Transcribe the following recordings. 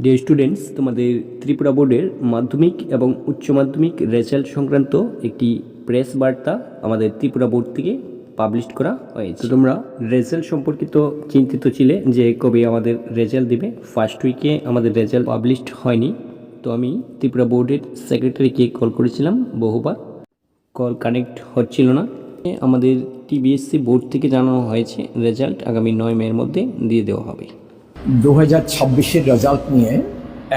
Dear students, তোমাদের ত্রিপুরা বোর্ডের মাধ্যমিক এবং উচ্চ মাধ্যমিক রেজাল্ট সংক্রান্ত একটি প্রেস বার্তা আমাদের ত্রিপুরা বোর্ড থেকে পাবলিশ করা হয়েছে। তো তোমরা রেজাল্ট সম্পর্কিত চিন্তিত ছিলে যে কবে আমাদের রেজাল্ট দিবে। ফার্স্ট উইকে আমাদের রেজাল্ট পাবলিশড হয়নি। তো আমি ত্রিপুরা বোর্ডের সেক্রেটারিকে কল করেছিলাম বহুবার, কল কানেক্ট হচ্ছিল না। আমাদের টিবিএসসি বোর্ড থেকে জানানো হয়েছে রেজাল্ট আগামী 9 মের মধ্যে দিয়ে দেওয়া হবে। 2026-এর রেজাল্ট নিয়ে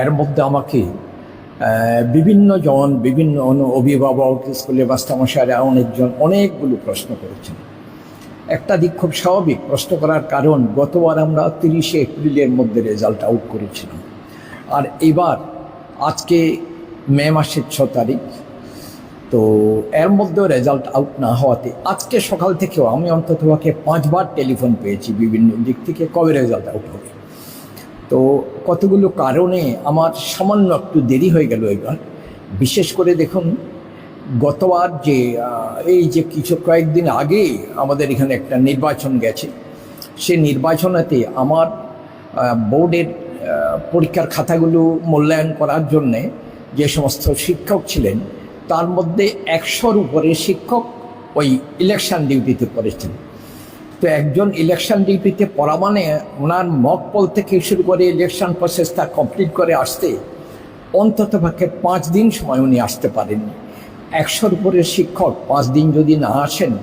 এর মধ্যে আমাকে বিভিন্ন অভিভাবক, স্কুলের মাস্টারমশাইরা অনেকগুলো প্রশ্ন করেছেন। একটা দিক খুব স্বাভাবিক, প্রশ্ন করার কারণ গতবার আমরা 30শে এপ্রিলের মধ্যে রেজাল্ট আউট করেছিলাম, আর এবার আজকে মে মাসের 6 তারিখ। তো এর মধ্যেও রেজাল্ট আউট না হওয়াতে আজকে সকাল থেকেও আমি অন্তত 5বার টেলিফোন পেয়েছি বিভিন্ন দিক থেকে কবে রেজাল্ট আউট হবে। তো কতগুলো কারণে আমার সামান্য একটু দেরি হয়ে গেল এবার। বিশেষ করে দেখুন, গতবার যে কয়েকদিন আগে আমাদের এখানে একটা নির্বাচন গেছে, সে নির্বাচনেতে আমার বোর্ডের পরীক্ষার খাতাগুলো মূল্যায়ন করার জন্যে যে সমস্ত শিক্ষক ছিলেন, তার মধ্যে 100-র উপরে শিক্ষক ওই ইলেকশন ডিউটিতে করেছেন। তো একজন ইলেকশন ডিউটিতে পড়া মানে ওনার মক পোল থেকে শুরু করে ইলেকশন প্রসেসটা কমপ্লিট করে আসতে অন্তত পক্ষে 5 দিন সময় উনি আসতে পারেননি। 100-র উপরে শিক্ষক 5 দিন যদি না আসেন,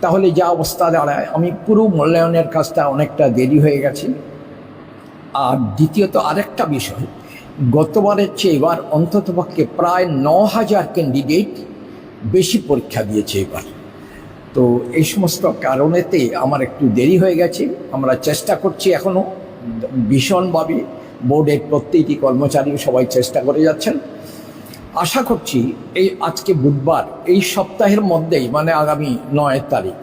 তাহলে যা অবস্থা দাঁড়ায়, আমি পুরো মূল্যায়নের কাজটা অনেকটা দেরি হয়ে গেছে। আর দ্বিতীয়ত আরেকটা বিষয়, গতবারের চেয়ে এবার অন্তত পক্ষে প্রায় 9000 ক্যান্ডিডেট বেশি পরীক্ষা দিয়েছে এবার। তো এই সমস্ত কারণেতে আমার একটু দেরি হয়ে গেছে। আমরা চেষ্টা করছি এখনও ভীষণভাবে, বোর্ডের প্রত্যেকটি কর্মচারী সবাই চেষ্টা করে যাচ্ছেন। আশা করছি এই আজকে বুধবার, এই সপ্তাহের মধ্যেই, মানে আগামী 9 তারিখ,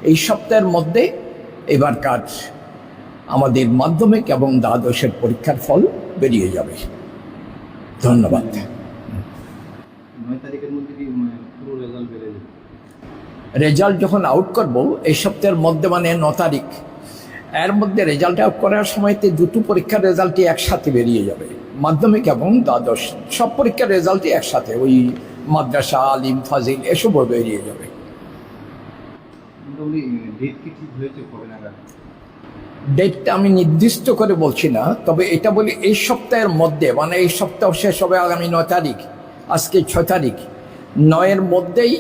এই সপ্তাহের মধ্যে এবার কাজ আমাদের মাধ্যমিক এবং দ্বাদশের পরীক্ষার ফল বেরিয়ে যাবে। ধন্যবাদ। 9 তারিখের মধ্যে কি পুরো রেজাল্ট বেরিয়ে যাবে? রেজাল্ট যখন আউট করব এই সপ্তাহের মধ্যে, মানে 9 তারিখ, এর মধ্যে রেজাল্ট আউট করার সময়তে দুটো পরীক্ষার রেজাল্টই একসাথে বেরিয়ে যাবে, মাধ্যমিক এবং দ্বাদশ সব পরীক্ষার রেজাল্টই একসাথে, ওই মাদ্রাসা, আলিম, ফাজিল এসবও বেরিয়ে যাবে। ডেট কি ঠিক হয়েছে কবে নাগাদ? ডেটটা আমি নির্দিষ্ট করে বলছি না, তবে এটা বলি এই সপ্তাহের মধ্যে, মানে এই সপ্তাহ শেষ হবে আগামী 9 তারিখ, আজকে 6 তারিখ, 9-এর মধ্যেই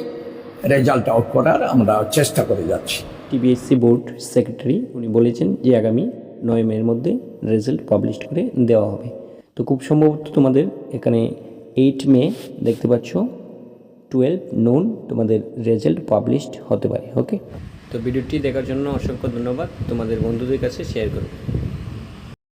রেজাল্ট আউট করার আমরা চেষ্টা করে যাচ্ছি। টিবিএসসি বোর্ড সেক্রেটারি উনি বলেছেন যে আগামী 9 মের মধ্যে রেজাল্ট পাবলিশ করে দেওয়া হবে। তো খুব সম্ভবত তোমাদের এখানে 8 মে দেখতে পাচ্ছ 12 noon তোমাদের রেজাল্ট পাবলিশড হতে পারে। ওকে, তো ভিডিওটি দেখার জন্য অসংখ্য ধন্যবাদ। তোমাদের বন্ধুদের কাছে শেয়ার করো।